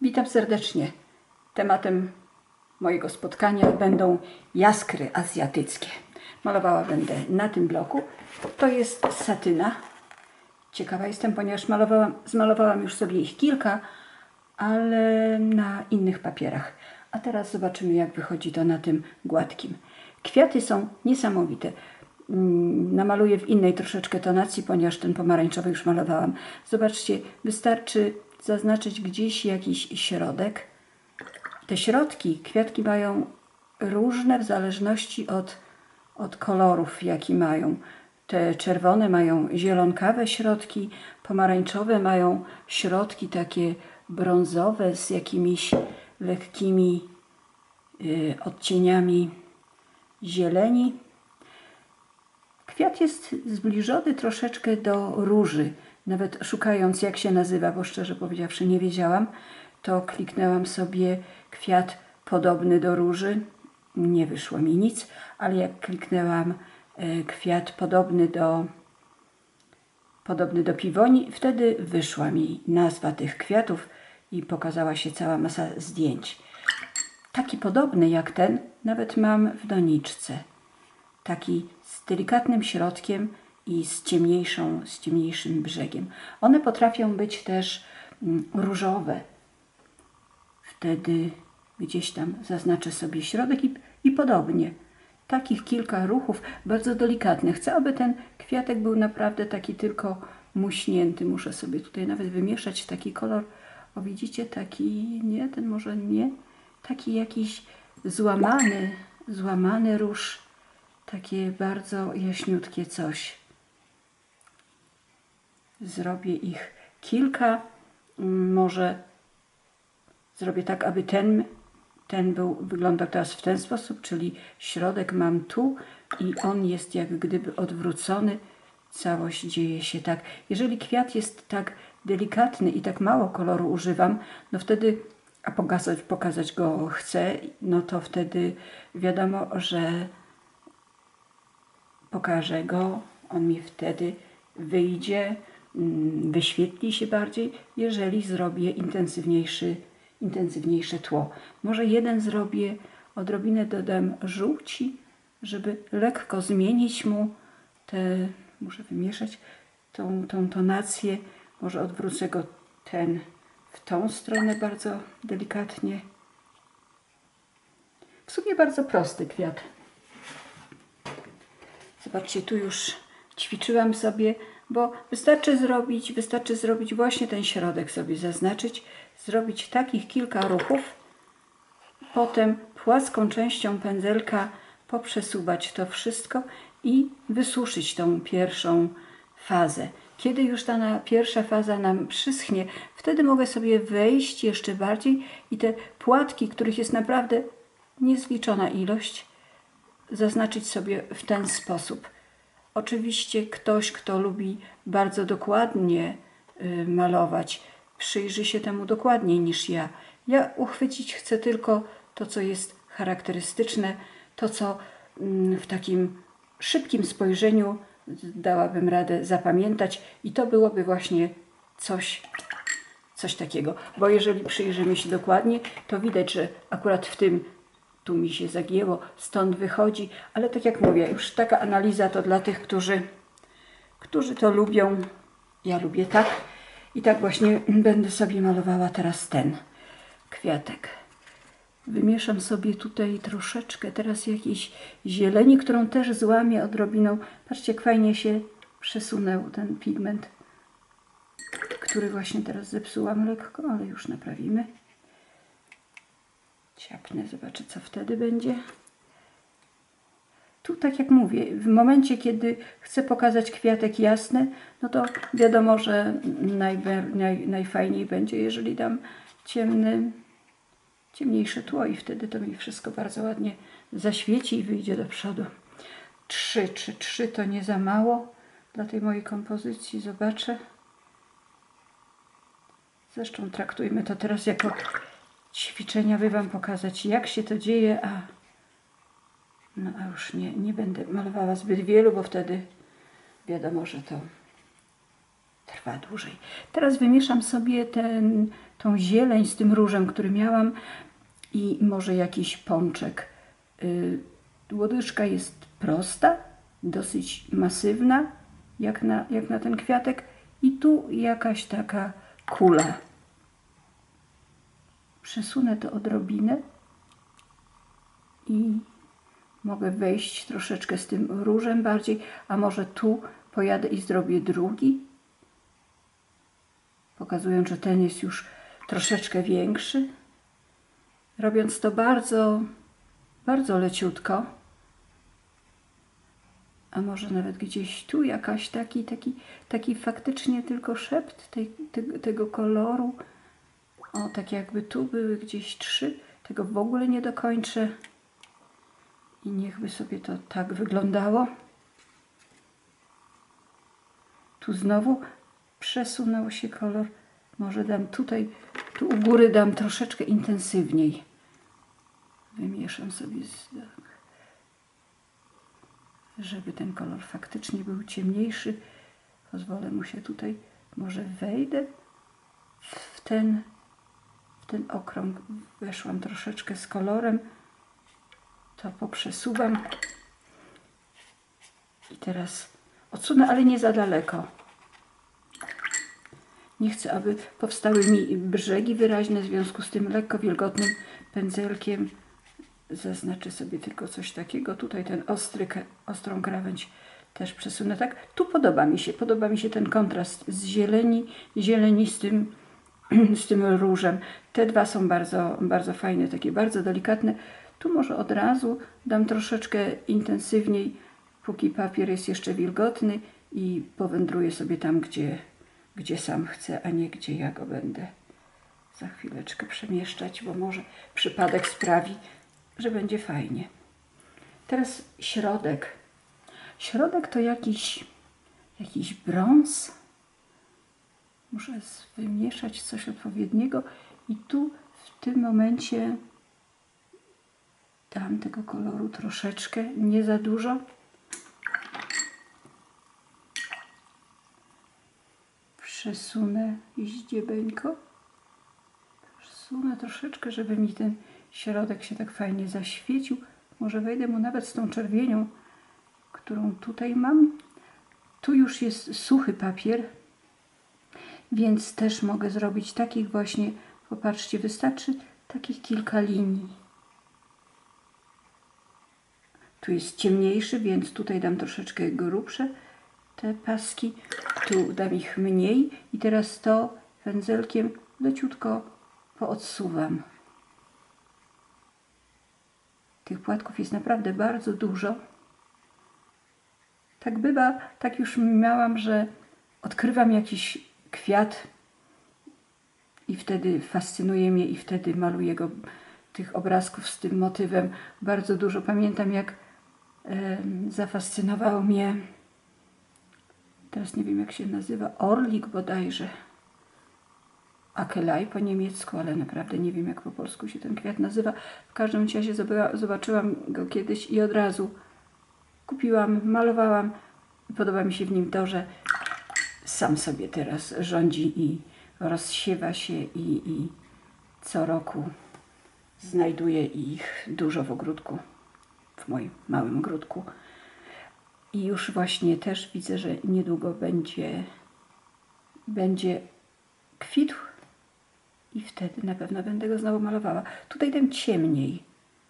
Witam serdecznie. Tematem mojego spotkania będą jaskry azjatyckie. Malowała będę na tym bloku. To jest satyna. Ciekawa jestem, ponieważ zmalowałam już sobie ich kilka, ale na innych papierach. A teraz zobaczymy, jak wychodzi to na tym gładkim. Kwiaty są niesamowite. Namaluję w innej troszeczkę tonacji, ponieważ ten pomarańczowy już malowałam. Zobaczcie, wystarczy zaznaczyć gdzieś jakiś środek. Te środki, kwiatki mają różne w zależności od kolorów, jaki mają. Te czerwone mają zielonkawe środki, pomarańczowe mają środki takie brązowe z jakimiś lekkimi odcieniami zieleni. Kwiat jest zbliżony troszeczkę do róży. Nawet szukając, jak się nazywa, bo szczerze powiedziawszy nie wiedziałam, to kliknęłam sobie kwiat podobny do róży. Nie wyszło mi nic, ale jak kliknęłam kwiat podobny do piwoni, wtedy wyszła mi nazwa tych kwiatów i pokazała się cała masa zdjęć. Taki podobny jak ten nawet mam w doniczce. Taki z delikatnym środkiem i z ciemniejszym brzegiem. One potrafią być też różowe. Wtedy gdzieś tam zaznaczę sobie środek i podobnie. Takich kilka ruchów, bardzo delikatnych. Chcę, aby ten kwiatek był naprawdę taki tylko muśnięty. Muszę sobie tutaj nawet wymieszać taki kolor. O, widzicie, taki, nie, ten może nie. Taki jakiś złamany róż. Takie bardzo jaśniutkie coś. Zrobię ich kilka. Może zrobię tak, aby ten wyglądał teraz w ten sposób, czyli środek mam tu i on jest jak gdyby odwrócony. Całość dzieje się tak. Jeżeli kwiat jest tak delikatny i tak mało koloru używam, no wtedy, a pokazać go chcę, no to wtedy wiadomo, że pokażę go, on mi wtedy wyjdzie, wyświetli się bardziej, jeżeli zrobię intensywniejsze tło. Może jeden zrobię, odrobinę dodam żółci, żeby lekko zmienić mu muszę wymieszać tą tonację. Może odwrócę go w tą stronę bardzo delikatnie. W sumie bardzo prosty kwiat. Zobaczcie, tu już ćwiczyłam sobie, bo wystarczy zrobić właśnie ten środek sobie zaznaczyć, zrobić takich kilka ruchów, potem płaską częścią pędzelka poprzesuwać to wszystko i wysuszyć tą pierwszą fazę. Kiedy już ta pierwsza faza nam przyschnie, wtedy mogę sobie wejść jeszcze bardziej i te płatki, których jest naprawdę niezliczona ilość, zaznaczyć sobie w ten sposób. Oczywiście ktoś, kto lubi bardzo dokładnie malować, przyjrzy się temu dokładniej niż ja. Ja uchwycić chcę tylko to, co jest charakterystyczne, to, co w takim szybkim spojrzeniu dałabym radę zapamiętać i to byłoby właśnie coś takiego. Bo jeżeli przyjrzymy się dokładnie, to widać, że akurat w tym tu mi się zagięło, stąd wychodzi, ale tak jak mówię, już taka analiza to dla tych, którzy to lubią. Ja lubię tak. I tak właśnie będę sobie malowała teraz ten kwiatek. Wymieszam sobie tutaj troszeczkę teraz jakiejś zieleni, którą też złamię odrobiną. Patrzcie, jak fajnie się przesunął ten pigment, który właśnie teraz zepsułam lekko, ale już naprawimy. Ciapnę, zobaczę, co wtedy będzie. Tu, tak jak mówię, w momencie, kiedy chcę pokazać kwiatek jasny, no to wiadomo, że najfajniej będzie, jeżeli dam ciemniejsze tło i wtedy to mi wszystko bardzo ładnie zaświeci i wyjdzie do przodu. 3 to nie za mało dla tej mojej kompozycji, zobaczę. Zresztą traktujmy to teraz jako ćwiczenia, by wam pokazać, jak się to dzieje, a już nie będę malowała zbyt wielu, bo wtedy wiadomo, że to trwa dłużej. Teraz wymieszam sobie tą zieleń z tym różem, który miałam i może jakiś pączek. Łodyżka jest prosta, dosyć masywna, jak na ten kwiatek i tu jakaś taka kula. Przesunę to odrobinę i mogę wejść troszeczkę z tym różem bardziej, a może tu pojadę i zrobię drugi, pokazując, że ten jest już troszeczkę większy. Robiąc to bardzo, bardzo leciutko, a może nawet gdzieś tu jakaś taki faktycznie tylko szept tego koloru. O, tak jakby tu były gdzieś 3, tego w ogóle nie dokończę. I niechby sobie to tak wyglądało. Tu znowu przesunął się kolor. Może dam tutaj, tu u góry dam troszeczkę intensywniej. Wymieszam sobie, żeby ten kolor faktycznie był ciemniejszy. Pozwolę mu się tutaj, może wejdę w ten okrąg. Weszłam troszeczkę z kolorem. To poprzesuwam. I teraz odsunę, ale nie za daleko. Nie chcę, aby powstały mi brzegi wyraźne, w związku z tym lekko wilgotnym pędzelkiem zaznaczę sobie tylko coś takiego. Tutaj ten ostrą krawędź też przesunę. Tak, tu podoba mi się ten kontrast z zieleni z tym różem. Te dwa są bardzo, bardzo fajne, takie bardzo delikatne. Tu może od razu dam troszeczkę intensywniej, póki papier jest jeszcze wilgotny i powędruję sobie tam, gdzie sam chcę, a nie gdzie ja go będę za chwileczkę przemieszczać, bo może przypadek sprawi, że będzie fajnie. Teraz środek. Środek to jakiś brąz. Muszę wymieszać coś odpowiedniego i tu w tym momencie dam tego koloru troszeczkę, nie za dużo. Przesunę ździebeńko. Przesunę troszeczkę, żeby mi ten środek się tak fajnie zaświecił. Może wejdę mu nawet z tą czerwienią, którą tutaj mam. Tu już jest suchy papier, więc też mogę zrobić takich właśnie, popatrzcie, wystarczy takich kilka linii. Tu jest ciemniejszy, więc tutaj dam troszeczkę grubsze te paski. Tu dam ich mniej i teraz to pędzelkiem leciutko poodsuwam. Tych płatków jest naprawdę bardzo dużo. Tak bywa, tak już miałam, że odkrywam jakiś kwiat i wtedy fascynuje mnie i wtedy maluję go, tych obrazków z tym motywem bardzo dużo. Pamiętam, jak zafascynował mnie, teraz nie wiem jak się nazywa, orlik bodajże, Akelaj po niemiecku, ale naprawdę nie wiem jak po polsku się ten kwiat nazywa. W każdym razie zobaczyłam go kiedyś i od razu kupiłam, malowałam. Podoba mi się w nim to, że sam sobie teraz rządzi i rozsiewa się i co roku znajduję ich dużo w ogródku, w moim małym ogródku. I już właśnie też widzę, że niedługo będzie kwitł i wtedy na pewno będę go znowu malowała. Tutaj dam ciemniej.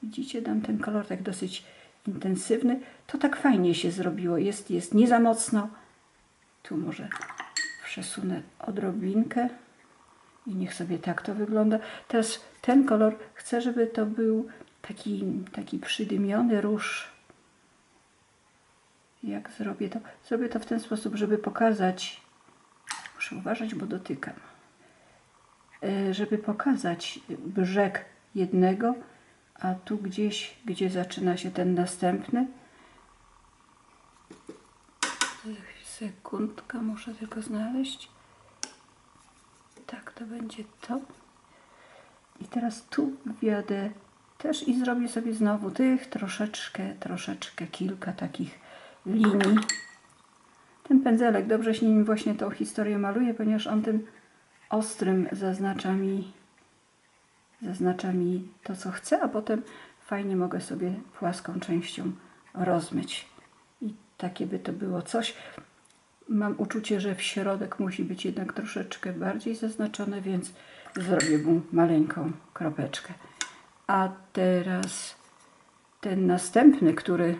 Widzicie, dam ten kolor tak dosyć intensywny. To tak fajnie się zrobiło. Jest nie za mocno. Tu może przesunę odrobinkę i niech sobie tak to wygląda. Teraz ten kolor chcę, żeby to był taki przydymiony róż. Jak zrobię to? Zrobię to w ten sposób, żeby pokazać, muszę uważać, bo dotykam, żeby pokazać brzeg jednego, a tu gdzieś, gdzie zaczyna się ten następny. Sekundka, muszę tylko znaleźć. Tak, to będzie to. I teraz tu wjadę też i zrobię sobie znowu tych troszeczkę kilka takich linii. Ten pędzelek, dobrze się nim właśnie tą historię maluje, ponieważ on tym ostrym zaznacza mi to, co chcę, a potem fajnie mogę sobie płaską częścią rozmyć. I takie by to było coś. Mam uczucie, że w środek musi być jednak troszeczkę bardziej zaznaczone, więc zrobię mu maleńką kropeczkę. A teraz ten następny, który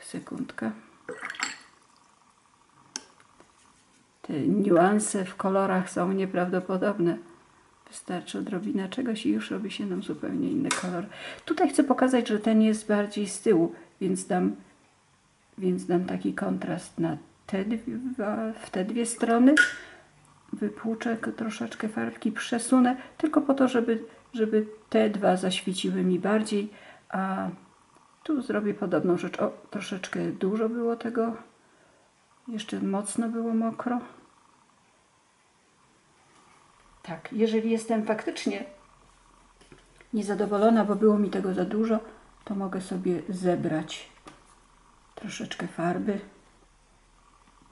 sekundka. Te niuanse w kolorach są nieprawdopodobne. Wystarczy odrobina czegoś i już robi się nam zupełnie inny kolor. Tutaj chcę pokazać, że ten jest bardziej z tyłu, więc dam taki kontrast na w te dwie strony. Wypłuczę troszeczkę farbki, przesunę, tylko po to, żeby te dwa zaświeciły mi bardziej, a tu zrobię podobną rzecz. O, troszeczkę dużo było tego, jeszcze mocno było mokro. Tak, jeżeli jestem faktycznie niezadowolona, bo było mi tego za dużo, to mogę sobie zebrać troszeczkę farby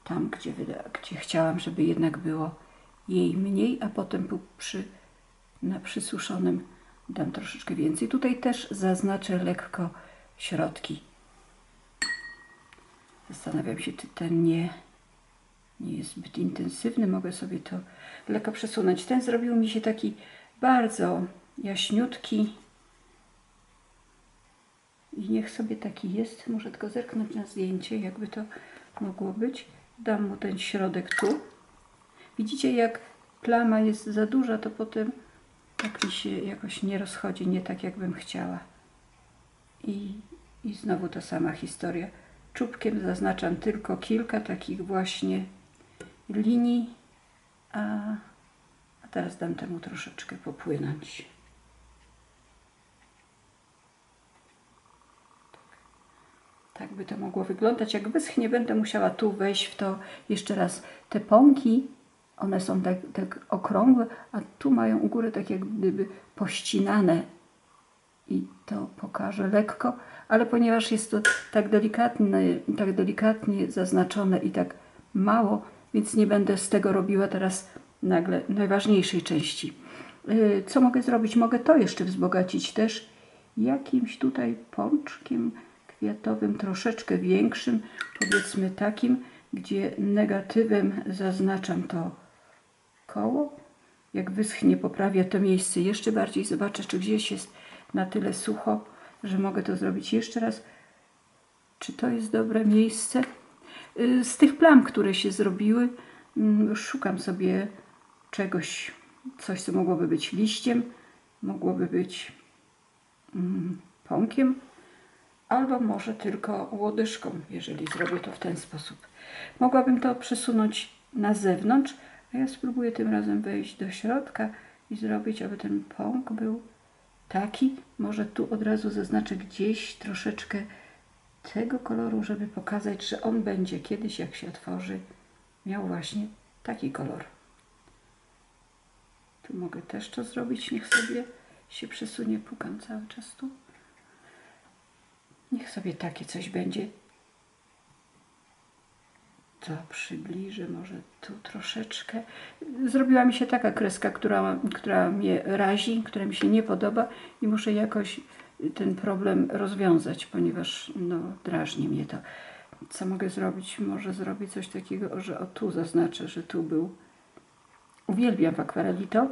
tam, gdzie chciałam, żeby jednak było jej mniej, a potem na przysuszonym dam troszeczkę więcej. Tutaj też zaznaczę lekko środki. Zastanawiam się, czy ten nie jest zbyt intensywny. Mogę sobie to lekko przesunąć. Ten zrobił mi się taki bardzo jaśniutki. I niech sobie taki jest. Muszę tylko zerknąć na zdjęcie, jakby to mogło być. Dam mu ten środek tu. Widzicie, jak plama jest za duża, to potem tak mi się jakoś nie rozchodzi, nie tak jakbym chciała. I znowu ta sama historia. Czubkiem zaznaczam tylko kilka takich właśnie linii, a teraz dam temu troszeczkę popłynąć. Tak by to mogło wyglądać. Jak wyschnie, będę musiała tu wejść w to jeszcze raz. Te pąki, one są tak okrągłe, a tu mają u góry tak jak gdyby pościnane. I to pokażę lekko, ale ponieważ jest to tak delikatnie zaznaczone i tak mało, więc nie będę z tego robiła teraz nagle najważniejszej części. Co mogę zrobić? Mogę to jeszcze wzbogacić też jakimś tutaj pączkiem kwiatowym, troszeczkę większym, powiedzmy takim, gdzie negatywem zaznaczam to koło. Jak wyschnie, poprawię to miejsce jeszcze bardziej. Zobaczę, czy gdzieś jest na tyle sucho, że mogę to zrobić jeszcze raz. Czy to jest dobre miejsce? Z tych plam, które się zrobiły, szukam sobie czegoś, coś, co mogłoby być liściem, mogłoby być pąkiem, albo może tylko łodyżką, jeżeli zrobię to w ten sposób. Mogłabym to przesunąć na zewnątrz, a ja spróbuję tym razem wejść do środka i zrobić, aby ten pąk był taki. Może tu od razu zaznaczę gdzieś troszeczkę tego koloru, żeby pokazać, że on będzie kiedyś, jak się otworzy, miał właśnie taki kolor. Tu mogę też to zrobić. Niech sobie się przesunie. Pukam cały czas tu. Niech sobie takie coś będzie. To przybliżę może tu troszeczkę. Zrobiła mi się taka kreska, która mnie razi, która mi się nie podoba i muszę jakoś ten problem rozwiązać, ponieważ drażni mnie to. Co mogę zrobić? Może zrobię coś takiego, że tu zaznaczę, że tu był. Uwielbiam w akwareli to,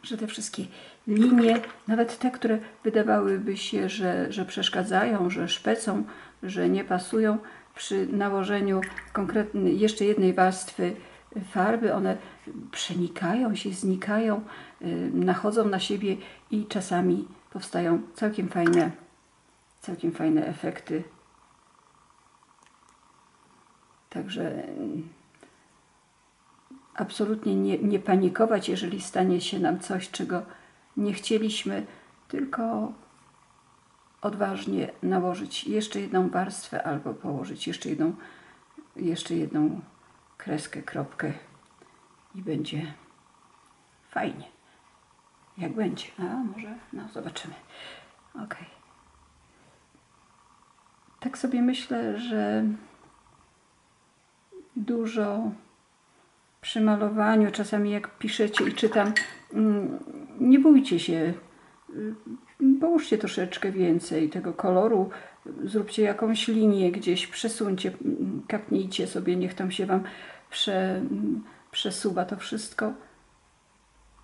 że te wszystkie linie, nawet te, które wydawałyby się, że przeszkadzają, że szpecą, że nie pasują, przy nałożeniu konkretnej, jeszcze jednej warstwy farby, one przenikają się, znikają, nachodzą na siebie i czasami powstają całkiem fajne efekty. Także absolutnie nie panikować, jeżeli stanie się nam coś, czego nie chcieliśmy, tylko odważnie nałożyć jeszcze jedną warstwę albo położyć jeszcze jedną kreskę, kropkę i będzie fajnie. Jak będzie? A może? No zobaczymy. Ok. Tak sobie myślę, że dużo przy malowaniu. Czasami jak piszecie i czytam, nie bójcie się, połóżcie troszeczkę więcej tego koloru, zróbcie jakąś linię gdzieś, przesuńcie, kapnijcie sobie, niech tam się Wam przesuwa to wszystko.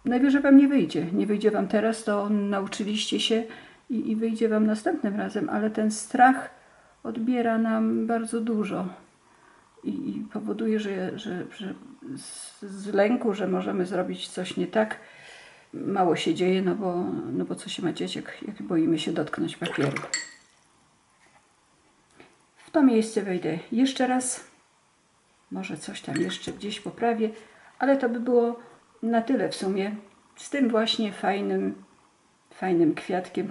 Najwyżej Wam nie wyjdzie. Nie wyjdzie Wam teraz, to nauczyliście się i wyjdzie Wam następnym razem, ale ten strach odbiera nam bardzo dużo i powoduje, że z lęku, że możemy zrobić coś nie tak, mało się dzieje, no bo co się ma dzieć, jak boimy się dotknąć papieru. W to miejsce wejdę jeszcze raz. Może coś tam jeszcze gdzieś poprawię, ale to by było na tyle w sumie. Z tym właśnie fajnym kwiatkiem,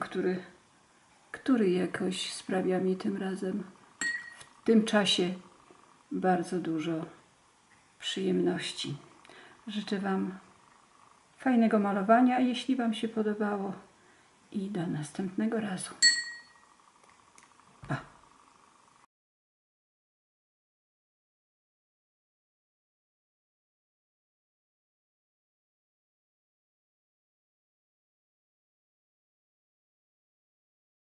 który jakoś sprawia mi tym razem w tym czasie bardzo dużo przyjemności. Życzę Wam fajnego malowania, jeśli Wam się podobało, i do następnego razu.